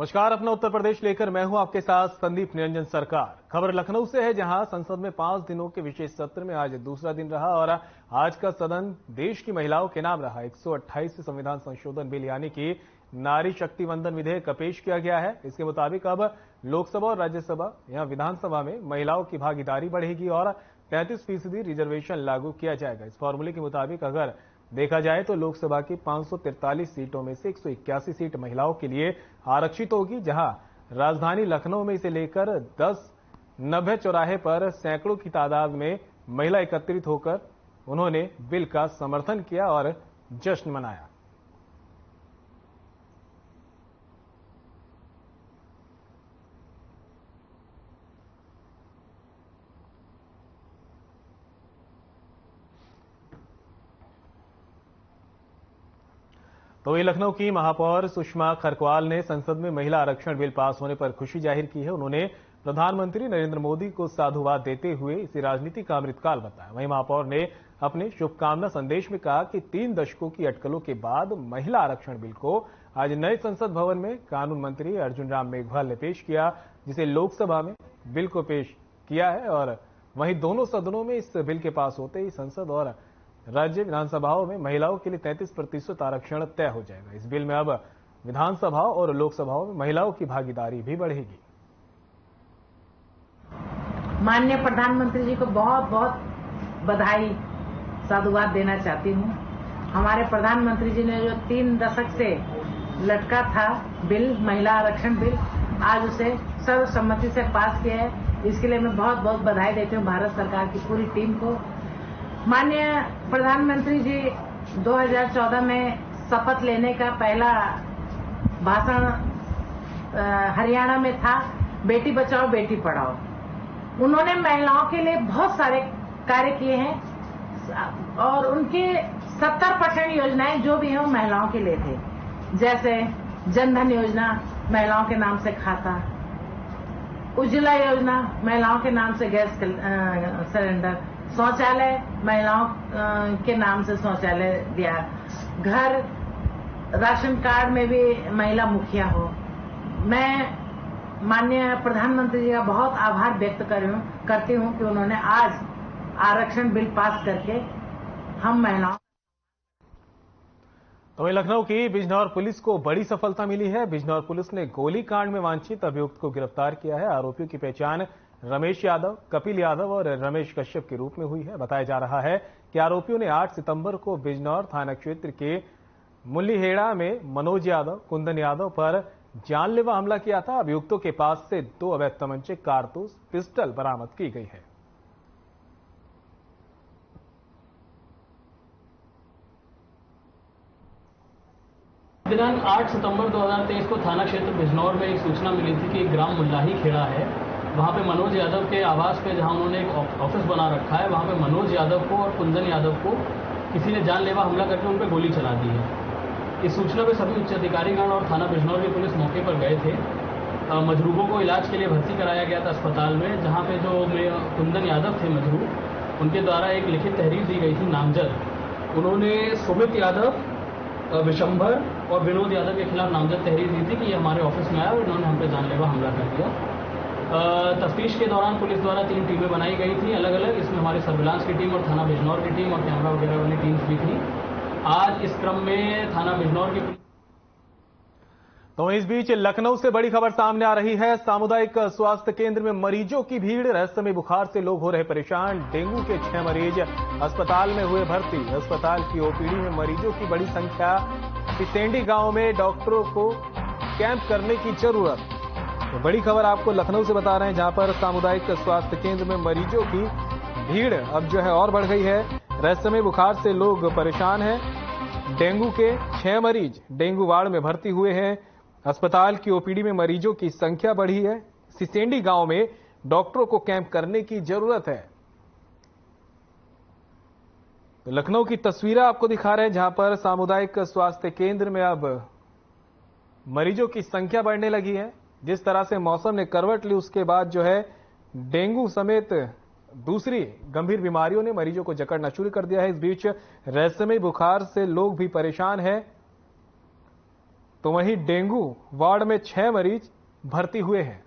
नमस्कार, अपना उत्तर प्रदेश लेकर मैं हूं आपके साथ संदीप निरंजन सरकार। खबर लखनऊ से है, जहां संसद में 5 दिनों के विशेष सत्र में आज दूसरा दिन रहा और आज का सदन देश की महिलाओं के नाम रहा। 128 संविधान संशोधन बिल यानी कि नारी शक्ति वंदन विधेयक पेश किया गया है। इसके मुताबिक अब लोकसभा और राज्यसभा या विधानसभा में महिलाओं की भागीदारी बढ़ेगी और 33% रिजर्वेशन लागू किया जाएगा। इस फॉर्मूले के मुताबिक अगर देखा जाए तो लोकसभा की 543 सीटों में से 181 सीट महिलाओं के लिए आरक्षित होगी, जहां राजधानी लखनऊ में इसे लेकर 10 90 चौराहे पर सैकड़ों की तादाद में महिला एकत्रित होकर उन्होंने बिल का समर्थन किया और जश्न मनाया। तो वही लखनऊ की महापौर सुषमा खरकवाल ने संसद में महिला आरक्षण बिल पास होने पर खुशी जाहिर की है। उन्होंने प्रधानमंत्री नरेंद्र मोदी को साधुवाद देते हुए इसे राजनीति का अमृतकाल बताया। वहीं महापौर ने अपने शुभकामना संदेश में कहा कि 3 दशकों की अटकलों के बाद महिला आरक्षण बिल को आज नए संसद भवन में कानून मंत्री अर्जुन राम मेघवाल ने पेश किया, जिसे लोकसभा में बिल को पेश किया है और वहीं दोनों सदनों में इस बिल के पास होते ही संसद और राज्य विधानसभाओं में महिलाओं के लिए 33% आरक्षण तय हो जाएगा। इस बिल में अब विधानसभाओं और लोकसभाओं में महिलाओं की भागीदारी भी बढ़ेगी। माननीय प्रधानमंत्री जी को बहुत बहुत बधाई साधुवाद देना चाहती हूँ। हमारे प्रधानमंत्री जी ने जो 3 दशक से लटका था बिल, महिला आरक्षण बिल, आज उसे सर्वसम्मति से पास किया है। इसके लिए मैं बहुत बहुत बधाई देती हूँ भारत सरकार की पूरी टीम को। माननीय प्रधानमंत्री जी 2014 में शपथ लेने का पहला भाषण हरियाणा में था, बेटी बचाओ बेटी पढ़ाओ। उन्होंने महिलाओं के लिए बहुत सारे कार्य किए हैं और उनके 70% योजनाएं जो भी हैं वो महिलाओं के लिए थे, जैसे जनधन योजना महिलाओं के नाम से खाता, उज्ज्वला योजना महिलाओं के नाम से गैस सिलेंडर, शौचालय महिलाओं के नाम से शौचालय दिया, घर राशन कार्ड में भी महिला मुखिया हो। मैं माननीय प्रधानमंत्री जी का बहुत आभार व्यक्त करती हूँ कि उन्होंने आज आरक्षण बिल पास करके हम महिलाओं। तो वहीं लखनऊ की बिजनौर पुलिस को बड़ी सफलता मिली है। बिजनौर पुलिस ने गोलीकांड में वांछित अभियुक्त को गिरफ्तार किया है। आरोपियों की पहचान रमेश यादव, कपिल यादव और रमेश कश्यप के रूप में हुई है। बताया जा रहा है कि आरोपियों ने 8 सितंबर को बिजनौर थाना क्षेत्र के मुल्लीहेड़ा में मनोज यादव, कुंदन यादव पर जानलेवा हमला किया था। अभियुक्तों के पास से 2 अवैध तमंचे, कारतूस, पिस्टल बरामद की गई है। दिनांक 8 सितंबर 2023 को थाना क्षेत्र बिजनौर में एक सूचना मिली थी कि एक ग्राम मुल्लाही खेड़ा है, वहाँ पे मनोज यादव के आवास पे, जहाँ उन्होंने एक ऑफिस बना रखा है, वहाँ पे मनोज यादव को और कुंदन यादव को किसी ने जानलेवा हमला करके उन पर गोली चला दी है। इस सूचना पे सभी उच्च अधिकारीगण और थाना बिजनौर की पुलिस मौके पर गए थे। मजरूबों को इलाज के लिए भर्ती कराया गया था अस्पताल में, जहाँ पे जो कुंदन यादव थे मजरूब, उनके द्वारा एक लिखित तहरीर दी गई थी नामजद। उन्होंने सुमित यादव, विशंभर और विनोद यादव के खिलाफ नामजद तहरीर दी थी कि ये हमारे ऑफिस में आया और इन्होंने हम पे जानलेवा हमला कर दिया। तफ्तीश के दौरान पुलिस द्वारा 3 टीमें बनाई गई थी अलग अलग। इसमें हमारी सर्विलांस की टीम और थाना बिजनौर की टीम और कैमरा वगैरह वाली टीम्स भी थी। आज इस क्रम में थाना बिजनौर की। तो इस बीच लखनऊ से बड़ी खबर सामने आ रही है। सामुदायिक स्वास्थ्य केंद्र में मरीजों की भीड़, रहस्यमय बुखार से लोग हो रहे परेशान। डेंगू के 6 मरीज अस्पताल में हुए भर्ती। अस्पताल की ओपीडी में मरीजों की बड़ी संख्या। सिसेंडी गांव में डॉक्टरों को कैंप करने की जरूरत। तो बड़ी खबर आपको लखनऊ से बता रहे हैं, जहां पर सामुदायिक स्वास्थ्य केंद्र में मरीजों की भीड़ अब जो है और बढ़ गई है। रहस्यमय बुखार से लोग परेशान हैं। डेंगू के 6 मरीज डेंगू वार्ड में भर्ती हुए हैं। अस्पताल की ओपीडी में मरीजों की संख्या बढ़ी है। सिसेंडी गांव में डॉक्टरों को कैंप करने की जरूरत है। तो लखनऊ की तस्वीरें आपको दिखा रहे हैं, जहां पर सामुदायिक स्वास्थ्य केंद्र में अब मरीजों की संख्या बढ़ने लगी है। जिस तरह से मौसम ने करवट ली, उसके बाद जो है डेंगू समेत दूसरी गंभीर बीमारियों ने मरीजों को जकड़ना शुरू कर दिया है। इस बीच रहस्यमय बुखार से लोग भी परेशान हैं। तो वहीं डेंगू वार्ड में 6 मरीज भर्ती हुए हैं।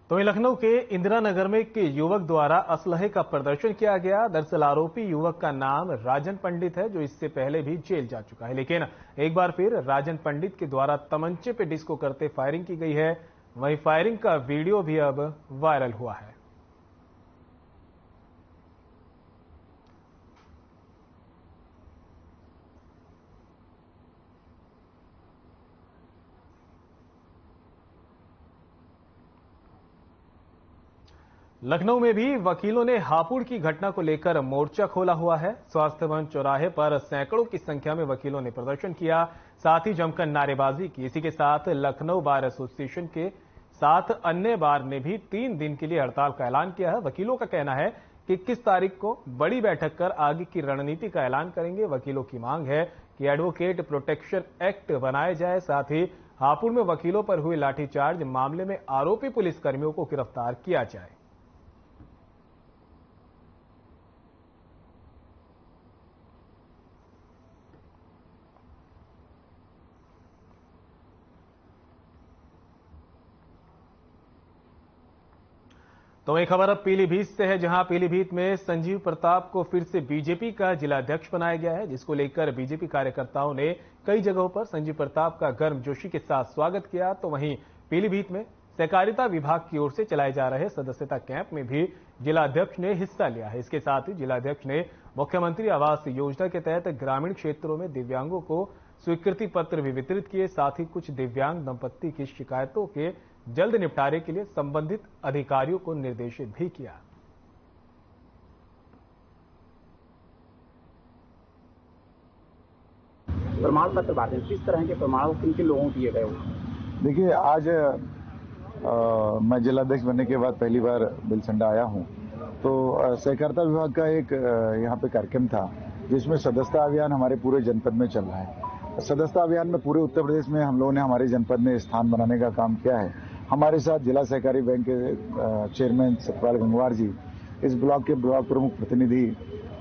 तो वहीं लखनऊ के इंदिरा नगर में एक युवक द्वारा असलहे का प्रदर्शन किया गया। दरअसल आरोपी युवक का नाम राजन पंडित है, जो इससे पहले भी जेल जा चुका है, लेकिन एक बार फिर राजन पंडित के द्वारा तमंचे पे डिस्को करते फायरिंग की गई है। वहीं फायरिंग का वीडियो भी अब वायरल हुआ है। लखनऊ में भी वकीलों ने हापुड़ की घटना को लेकर मोर्चा खोला हुआ है। स्वास्थ्य भवन चौराहे पर सैकड़ों की संख्या में वकीलों ने प्रदर्शन किया, साथ ही जमकर नारेबाजी की। इसी के साथ लखनऊ बार एसोसिएशन के 7 अन्य बार ने भी 3 दिन के लिए हड़ताल का ऐलान किया है। वकीलों का कहना है कि 21 तारीख को बड़ी बैठक कर आगे की रणनीति का ऐलान करेंगे। वकीलों की मांग है कि एडवोकेट प्रोटेक्शन एक्ट बनाया जाए, साथ ही हापुड़ में वकीलों पर हुए लाठीचार्ज मामले में आरोपी पुलिसकर्मियों को गिरफ्तार किया जाए। तो एक खबर अब पीलीभीत से है, जहां पीलीभीत में संजीव प्रताप को फिर से बीजेपी का जिलाध्यक्ष बनाया गया है, जिसको लेकर बीजेपी कार्यकर्ताओं ने कई जगहों पर संजीव प्रताप का गर्मजोशी के साथ स्वागत किया। तो वहीं पीलीभीत में सहकारिता विभाग की ओर से चलाए जा रहे सदस्यता कैंप में भी जिलाध्यक्ष ने हिस्सा लिया है। इसके साथ ही जिलाध्यक्ष ने मुख्यमंत्री आवास योजना के तहत ग्रामीण क्षेत्रों में दिव्यांगों को स्वीकृति पत्र भी वितरित किए। साथ ही कुछ दिव्यांग दंपत्ति की शिकायतों के जल्द निपटारे के लिए संबंधित अधिकारियों को निर्देशित भी किया। प्रमाण पत्र बांटे, किस तरह के प्रमाण किन किन लोगों को दिए गए? देखिए, आज मैं जिलाध्यक्ष बनने के बाद पहली बार बिलसंडा आया हूं, तो सहकारिता विभाग का एक यहाँ पे कार्यक्रम था, जिसमें सदस्यता अभियान हमारे पूरे जनपद में चल रहा है। सदस्यता अभियान में पूरे उत्तर प्रदेश में हम लोगों ने हमारे जनपद में स्थान बनाने का काम किया है। हमारे साथ जिला सहकारी बैंक के चेयरमैन सतपाल गंगवार जी, इस ब्लॉक के ब्लॉक प्रमुख प्रतिनिधि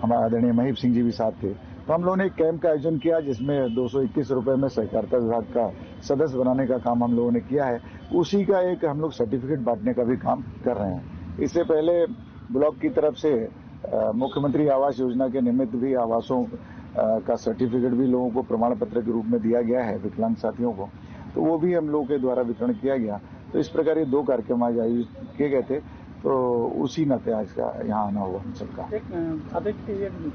हमारे आदरणीय महीप सिंह जी भी साथ थे। तो हम लोगों ने एक कैंप का आयोजन किया, जिसमें 221 रुपए में सहकारिता विभाग का सदस्य बनाने का काम हम लोगों ने किया है। उसी का एक हम लोग सर्टिफिकेट बांटने का भी काम कर रहे हैं। इससे पहले ब्लॉक की तरफ से मुख्यमंत्री आवास योजना के निमित्त भी आवासों का सर्टिफिकेट भी लोगों को प्रमाण पत्र के रूप में दिया गया है, विकलांग साथियों को, तो वो भी हम लोगों के द्वारा वितरण किया गया। तो इस प्रकार ये 2 कार्यक्रम आज आयोजित किए गए थे, तो उसी नाते आज का यहाँ आना हुआ हम सबका। अधिक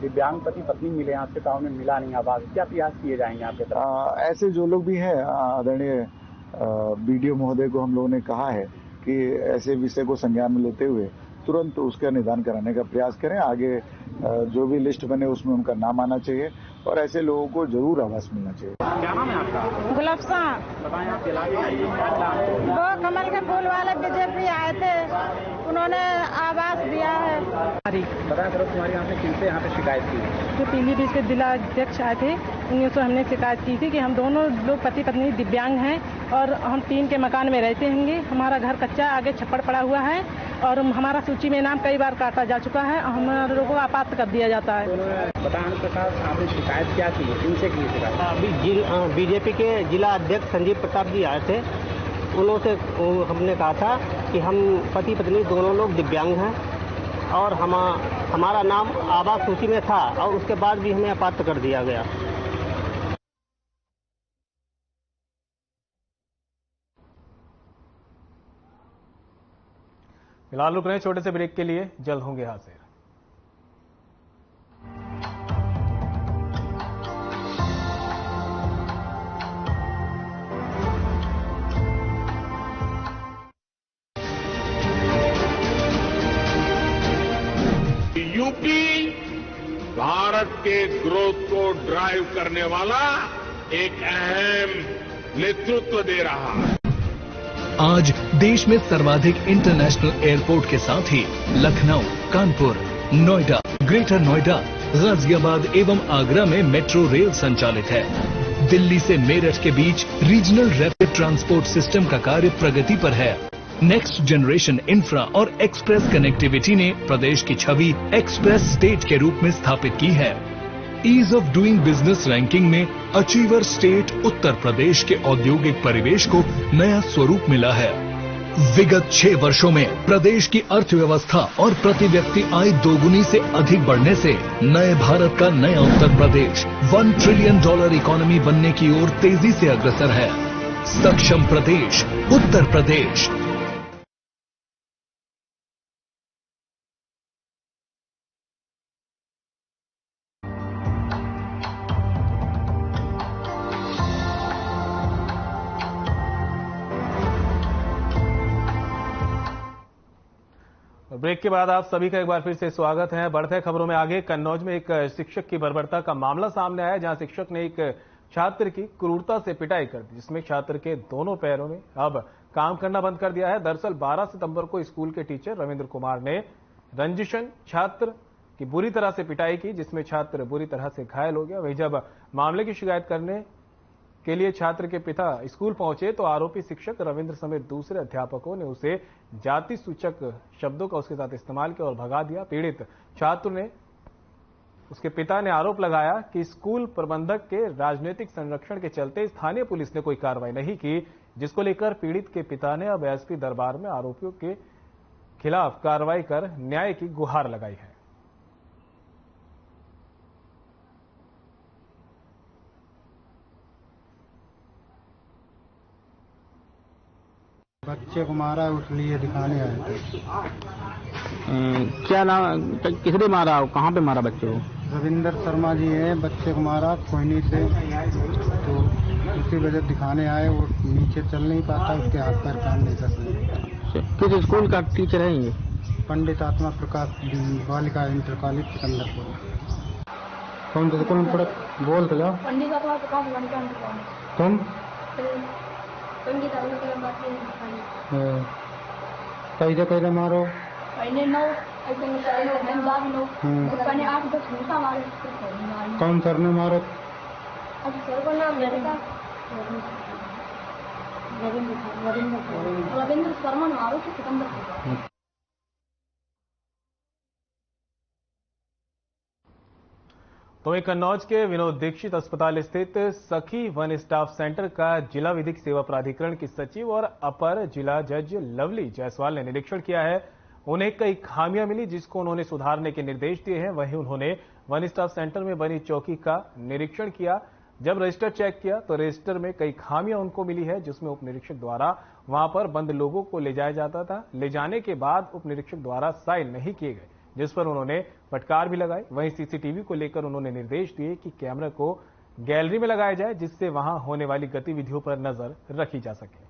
दिव्यांग पति पत्नी मिले आपके गाँव में, मिला नहीं आवास, क्या प्रयास किए जाएंगे आपके तरफ? ऐसे जो लोग भी हैं, आदरणीय बीडीओ महोदय को हम लोगों ने कहा है कि ऐसे विषय को संज्ञान में लेते हुए तुरंत उसका निदान कराने का प्रयास करें। आगे जो भी लिस्ट बने उसमें उनका नाम आना चाहिए और ऐसे लोगों को जरूर आवास मिलना चाहिए। क्या नाम है आपका? गुलाब शाह। बताएं आप इलाके वो कमल के फूल वाले बीजेपी आए थे, उन्होंने आवास दिया है। बताया करो, तुम्हारी आपने किनसे यहाँ पे शिकायत की? जो पीलीभीत के जिला अध्यक्ष आए थे, उनसे तो हमने शिकायत की थी कि हम दोनों लोग पति पत्नी दिव्यांग हैं और हम 3 के मकान में रहते होंगे। हमारा घर कच्चा, आगे छप्पड़ पड़ा हुआ है और हमारा सूची में नाम कई बार काटा जा चुका है। हमारे लोगों को आपात कर दिया जाता है। बताने के साथ आपने शिकायत क्या की, इनसे की शिकायत? अभी बीजेपी के जिला अध्यक्ष संजीव प्रताप जी आए थे, उन्होंने से हमने कहा था कि हम पति पत्नी दोनों लोग दिव्यांग हैं और हमारा नाम आवास सूची में था और उसके बाद भी हमें अपात्र कर दिया गया। फिलहाल रुक रहे हैं छोटे से ब्रेक के लिए, जल्द होंगे हाजिर। यूपी भारत के ग्रोथ को ड्राइव करने वाला एक अहम नेतृत्व दे रहा है। आज देश में सर्वाधिक इंटरनेशनल एयरपोर्ट के साथ ही लखनऊ, कानपुर, नोएडा, ग्रेटर नोएडा, गाजियाबाद एवं आगरा में मेट्रो रेल संचालित है। दिल्ली से मेरठ के बीच रीजनल रैपिड ट्रांसपोर्ट सिस्टम का कार्य प्रगति पर है। नेक्स्ट जनरेशन इंफ्रा और एक्सप्रेस कनेक्टिविटी ने प्रदेश की छवि एक्सप्रेस स्टेट के रूप में स्थापित की है। Ease of doing business ranking में अचीवर स्टेट उत्तर प्रदेश के औद्योगिक परिवेश को नया स्वरूप मिला है। विगत 6 वर्षों में प्रदेश की अर्थव्यवस्था और प्रति व्यक्ति आय दोगुनी से अधिक बढ़ने से नए भारत का नया उत्तर प्रदेश $1 ट्रिलियन इकोनॉमी बनने की ओर तेजी से अग्रसर है। सक्षम प्रदेश उत्तर प्रदेश। ब्रेक के बाद आप सभी का एक बार फिर से स्वागत है। बढ़ते खबरों में आगे। कन्नौज में एक शिक्षक की बर्बरता का मामला सामने आया, जहां शिक्षक ने एक छात्र की क्रूरता से पिटाई कर दी, जिसमें छात्र के दोनों पैरों में अब काम करना बंद कर दिया है। दरअसल 12 सितंबर को स्कूल के टीचर रविंद्र कुमार ने रंजिशन छात्र की बुरी तरह से पिटाई की, जिसमें छात्र बुरी तरह से घायल हो गया। वहीं जब मामले की शिकायत करने के लिए छात्र के पिता स्कूल पहुंचे तो आरोपी शिक्षक रविंद्र समेत दूसरे अध्यापकों ने उसे जाति सूचक शब्दों का उसके साथ इस्तेमाल किया और भगा दिया। पीड़ित छात्र ने उसके पिता ने आरोप लगाया कि स्कूल प्रबंधक के राजनीतिक संरक्षण के चलते स्थानीय पुलिस ने कोई कार्रवाई नहीं की, जिसको लेकर पीड़ित के पिता ने अब एसपी दरबार में आरोपियों के खिलाफ कार्रवाई कर न्याय की गुहार लगाई है। बच्चे को मारा है, उसलिए दिखाने आए थे। क्या नाम, किसने मारा, कहाँ पे मारा बच्चे को? रविंद्र शर्मा जी है, बच्चे को मारा कोयनी से, तो उसी वजह दिखाने आए। वो नीचे चल नहीं पाता, उसके हाथ पैर काम नहीं करते। किस स्कूल का टीचर है ये? पंडित आत्मा प्रकाश बालिका इंटर कॉलेज सिकंदरपुर। कौन सा स्कूल में पढ़ा? बोल तो जाओ। पंडित आत्मा प्रकाश बालिका इंटर कॉलेज। तुम? कैसे मारो? पहले 9 मैंने 8-10 घूसा मारे। कौन सर ने मारो? अब सर का नाम रविंद्र शर्मा मारो कि सिकंदर। तो वहीं कन्नौज के विनोद दीक्षित अस्पताल स्थित सखी वन स्टाफ सेंटर का जिला विधिक सेवा प्राधिकरण की सचिव और अपर जिला जज लवली जायसवाल ने निरीक्षण किया है। उन्हें कई खामियां मिली, जिसको उन्होंने सुधारने के निर्देश दिए हैं। वहीं उन्होंने वन स्टाफ सेंटर में बनी चौकी का निरीक्षण किया। जब रजिस्टर चेक किया तो रजिस्टर में कई खामियां उनको मिली है, जिसमें उप निरीक्षक द्वारा वहां पर बंद लोगों को ले जाया जाता था। ले जाने के बाद उप निरीक्षक द्वारा साइन नहीं किए गए, जिस पर उन्होंने फटकार भी लगाई। वहीं सीसीटीवी को लेकर उन्होंने निर्देश दिए कि कैमरा को गैलरी में लगाया जाए, जिससे वहां होने वाली गतिविधियों पर नजर रखी जा सके।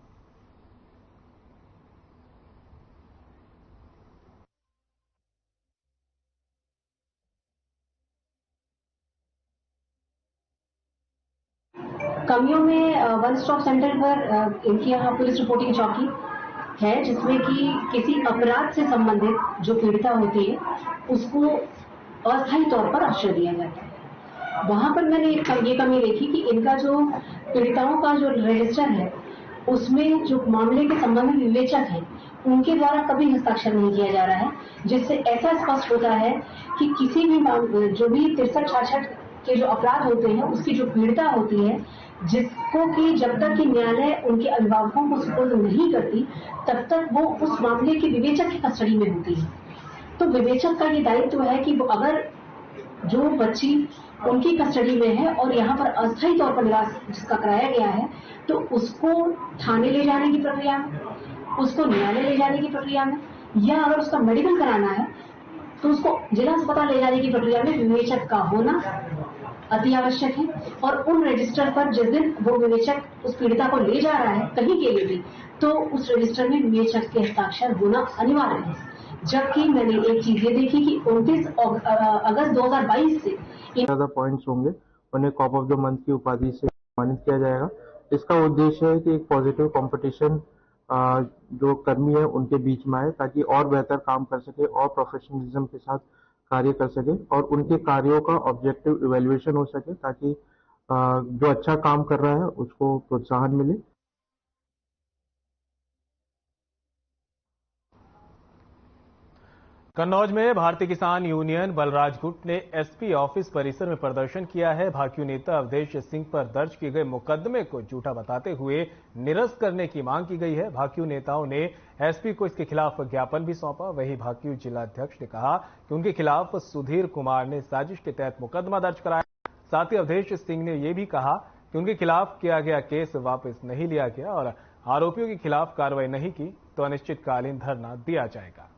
कमियों में वन स्टॉप सेंटर पर इनकी यहाँ पुलिस रिपोर्टिंग चौकी है, जिसमें कि किसी अपराध से संबंधित जो पीड़िता होती है उसको अस्थायी तौर पर आश्रय दिया जाता है। वहां पर मैंने ये कमी देखी कि इनका जो पीड़िताओं का जो रजिस्टर है उसमें जो मामले के संबंध में विवेचक है उनके द्वारा कभी हस्ताक्षर नहीं किया जा रहा है, जिससे ऐसा स्पष्ट होता है कि किसी भी जो भी 63-66 के जो अपराध होते हैं उसकी जो पीड़िता होती है, जिसको कि जब तक कि न्यायालय उनके अभिभावकों को सुपुर्द नहीं करती तब तक वो उस मामले के विवेचक की कस्टडी में होती है। तो विवेचक का ये दायित्व है कि वो अगर जो बच्ची उनकी कस्टडी में है और यहाँ पर अस्थायी तौर पर निवास जिसका कराया गया है, तो उसको थाने ले जाने की प्रक्रिया में, उसको न्यायालय ले जाने की प्रक्रिया में, या अगर उसका मेडिकल कराना है तो उसको जिला अस्पताल ले जाने की प्रक्रिया में विवेचक का होना अति आवश्यक है। और उन रजिस्टर पर जिस दिन वो विवेचक उस पीड़िता को ले जा रहा है कहीं के लिए भी, तो उस रजिस्टर में विवेचक के हस्ताक्षर होना अनिवार्य है। जबकि मैंने एक चीज ये देखी कि 29 अगस्त 2022 से ज्यादा पॉइंट्स होंगे, उन्हें कॉप ऑफ द मंथ की उपाधि से सम्मानित किया जाएगा। इसका उद्देश्य है कि एक पॉजिटिव कंपटीशन जो कर्मी है उनके बीच में आए, ताकि और बेहतर काम कर सके और प्रोफेशनलिज्म के साथ कार्य कर सके और उनके कार्यों का ऑब्जेक्टिव इवैल्यूएशन हो सके, ताकि जो अच्छा काम कर रहा है उसको प्रोत्साहन मिले। कन्नौज में भारतीय किसान यूनियन बलराज गुट ने एसपी ऑफिस परिसर में प्रदर्शन किया है। भाकियू नेता अवधेश सिंह पर दर्ज किए गए मुकदमे को झूठा बताते हुए निरस्त करने की मांग की गई है। भाकियू नेताओं ने एसपी को इसके खिलाफ ज्ञापन भी सौंपा। वहीं भाकियू जिलाध्यक्ष ने कहा कि उनके खिलाफ सुधीर कुमार ने साजिश के तहत मुकदमा दर्ज कराया। साथ ही अवधेश सिंह ने यह भी कहा कि उनके खिलाफ किया गया केस वापस नहीं लिया गया और आरोपियों के खिलाफ कार्रवाई नहीं की तो अनिश्चितकालीन धरना दिया जाएगा।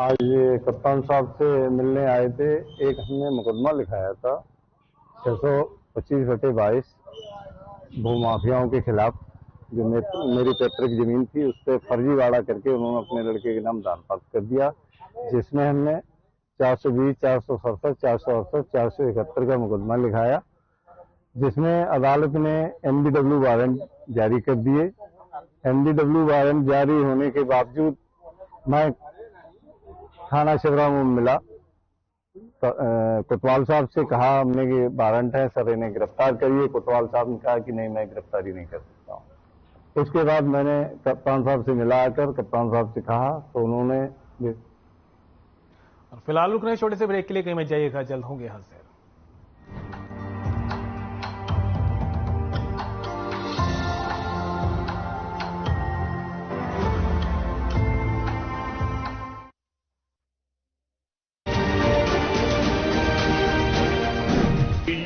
आज ये कप्तान साहब से मिलने आए थे। एक हमने मुकदमा लिखाया था 625/22 भूमाफियाओं के खिलाफ, जो मेरी पैतृक जमीन थी उस पर फर्जीवाड़ा करके उन्होंने अपने लड़के के नाम दान प्राप्त कर दिया, जिसमें हमने 420, 467, 468, 471 का मुकदमा लिखाया, जिसमें अदालत ने एनबीडब्ल्यू वारंट जारी कर दिए। एनबीडब्ल्यू वारंट जारी होने के बावजूद मैं थाना शिवराम में मिला, कोतवाल साहब से कहा हमने कि वारंट है सर, इन्हें गिरफ्तार करिए। कोतवाल साहब ने कहा कि नहीं, मैं गिरफ्तारी नहीं कर सकता हूँ। उसके बाद मैंने कप्तान साहब से मिला आकर कप्तान साहब से कहा तो उन्होंने। और फिलहाल रुक रहे छोटे से ब्रेक के लिए, कहीं मत जाइएगा, जल्द होंगे हाजिर।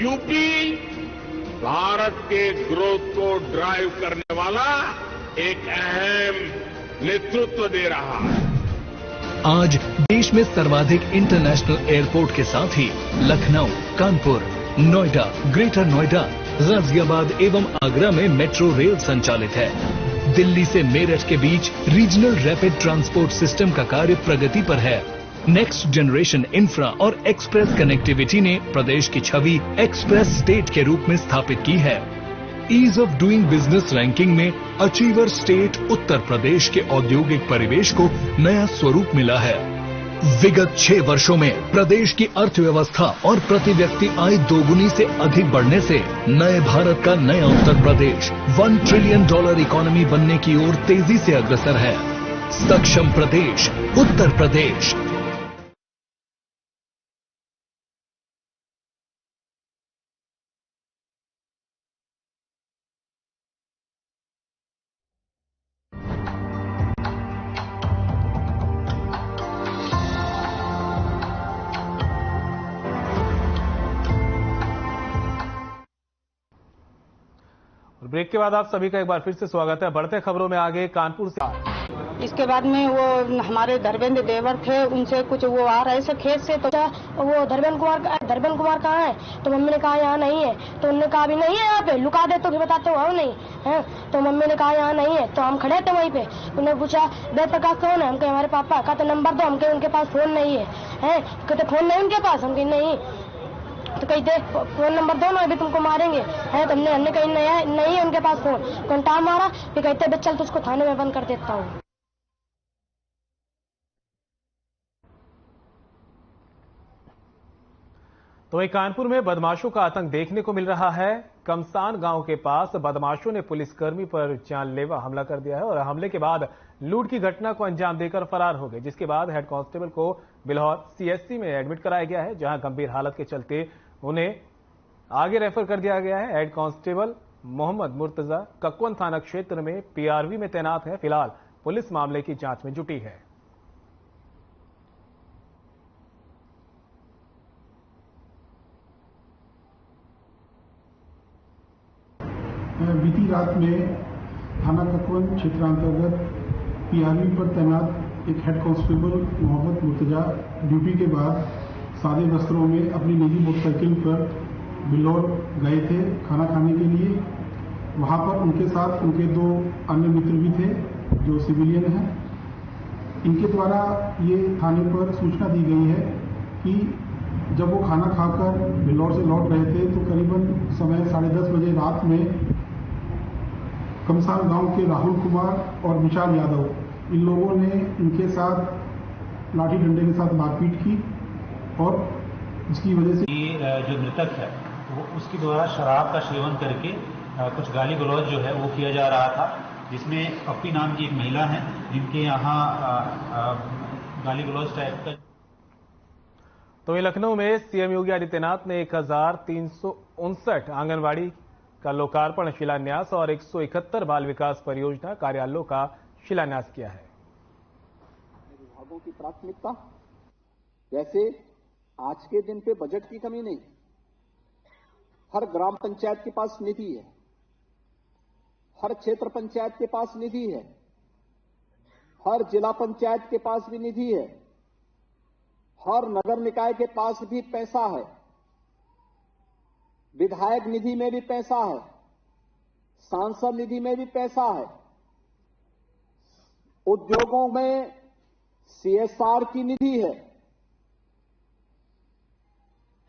यूपी भारत के ग्रोथ को ड्राइव करने वाला एक अहम नेतृत्व दे रहा है। आज देश में सर्वाधिक इंटरनेशनल एयरपोर्ट के साथ ही लखनऊ, कानपुर, नोएडा, ग्रेटर नोएडा, गाजियाबाद एवं आगरा में मेट्रो रेल संचालित है। दिल्ली से मेरठ के बीच रीजनल रैपिड ट्रांसपोर्ट सिस्टम का कार्य प्रगति पर है। नेक्स्ट जनरेशन इंफ्रा और एक्सप्रेस कनेक्टिविटी ने प्रदेश की छवि एक्सप्रेस स्टेट के रूप में स्थापित की है। Ease of doing business ranking में अचीवर स्टेट उत्तर प्रदेश के औद्योगिक परिवेश को नया स्वरूप मिला है। विगत 6 वर्षों में प्रदेश की अर्थव्यवस्था और प्रति व्यक्ति आय दोगुनी से अधिक बढ़ने से नए भारत का नया उत्तर प्रदेश $1 ट्रिलियन इकोनॉमी बनने की ओर तेजी से अग्रसर है। सक्षम प्रदेश उत्तर प्रदेश। ब्रेक के बाद आप सभी का एक बार फिर से स्वागत है। बढ़ते खबरों में आगे कानपुर से। इसके बाद में वो हमारे धर्मेंद्र देवर थे, उनसे कुछ वो आ रहे थे खेत से, तो वो धर्मेंद्र कुमार कहाँ है? तो मम्मी ने कहा यहाँ नहीं है। तो उन्होंने कहा अभी नहीं है यहाँ पे, लुका दे तो फिर बताते हो नहीं है। तो मम्मी ने कहा यहाँ नहीं है। तो हम खड़े थे वहीं पे, उन्होंने पूछा बेद प्रकाश कौन है? हम कहे हमारे पापा। कहते नंबर दो। हम कहे उनके पास फोन नहीं है। कहते फोन नहीं उनके पास? हम कहे नहीं। तो कहते फोन नंबर दो ना, अभी तुमको मारेंगे। है तो हमने कहीं नहीं है उनके पास फोन। घंटा मारा, फिर कहते चल तुझको थाने में बंद कर देता हूँ। तो वहीं कानपुर में बदमाशों का आतंक देखने को मिल रहा है। कमसान गांव के पास बदमाशों ने पुलिसकर्मी पर जानलेवा हमला कर दिया है और हमले के बाद लूट की घटना को अंजाम देकर फरार हो गए, जिसके बाद हेड कांस्टेबल को बिल्हौर सीएचसी में एडमिट कराया गया है, जहां गंभीर हालत के चलते उन्हें आगे रेफर कर दिया गया है। हेड कांस्टेबल मोहम्मद मुर्तजा ककवन थाना क्षेत्र में पीआरवी में तैनात है। फिलहाल पुलिस मामले की जांच में जुटी है। बीती रात में थाना ककवन क्षेत्रांतर्गत पीआरवी पर तैनात एक head constable Mohammad Murtaza duty के बाद सादे वस्त्रों में अपनी निजी मोटरसाइकिल पर बिल्हौर गए थे खाना खाने के लिए। वहां पर उनके साथ उनके 2 अन्य मित्र भी थे जो सिविलियन हैं। इनके द्वारा ये थाने पर सूचना दी गई है कि जब वो खाना खाकर बिल्हौर से लौट रहे थे तो करीबन समय 10:30 बजे रात में कमसान गांव के राहुल कुमार और विशाल यादव इन लोगों ने इनके साथ लाठी डंडे के साथ मारपीट की और इसकी वजह से जो मृतक है वो उसके द्वारा शराब का सेवन करके कुछ गाली गलौज जो है वो किया जा रहा था, जिसमें पप्पी नाम की एक महिला है जिनके यहाँ गाली गलौज टाइप का। तो वहीं लखनऊ में सीएम योगी आदित्यनाथ ने 1359 आंगनबाड़ी का लोकार्पण, शिलान्यास और 171 बाल विकास परियोजना कार्यालयों का शिलान्यास किया है। विभागों की प्राथमिकता, जैसे आज के दिन पे बजट की कमी नहीं, हर ग्राम पंचायत के पास निधि है, हर क्षेत्र पंचायत के पास निधि है, हर जिला पंचायत के पास भी निधि है, हर नगर निकाय के पास भी पैसा है, विधायक निधि में भी पैसा है, सांसद निधि में भी पैसा है, उद्योगों में सीएसआर की निधि है।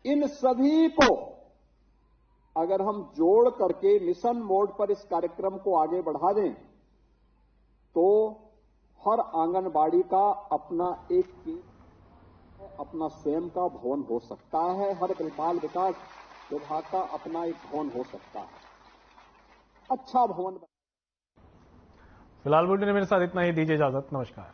इन सभी को अगर हम जोड़ करके मिशन मोड पर इस कार्यक्रम को आगे बढ़ा दें तो हर आंगनबाड़ी का अपना अपना स्वयं का भवन हो सकता है, हर बाल विकास विभाग का अपना एक भवन हो सकता है, अच्छा भवन। फिलहाल बुलेटिन में मेरे साथ इतना ही, दीजिए इजाजत, नमस्कार।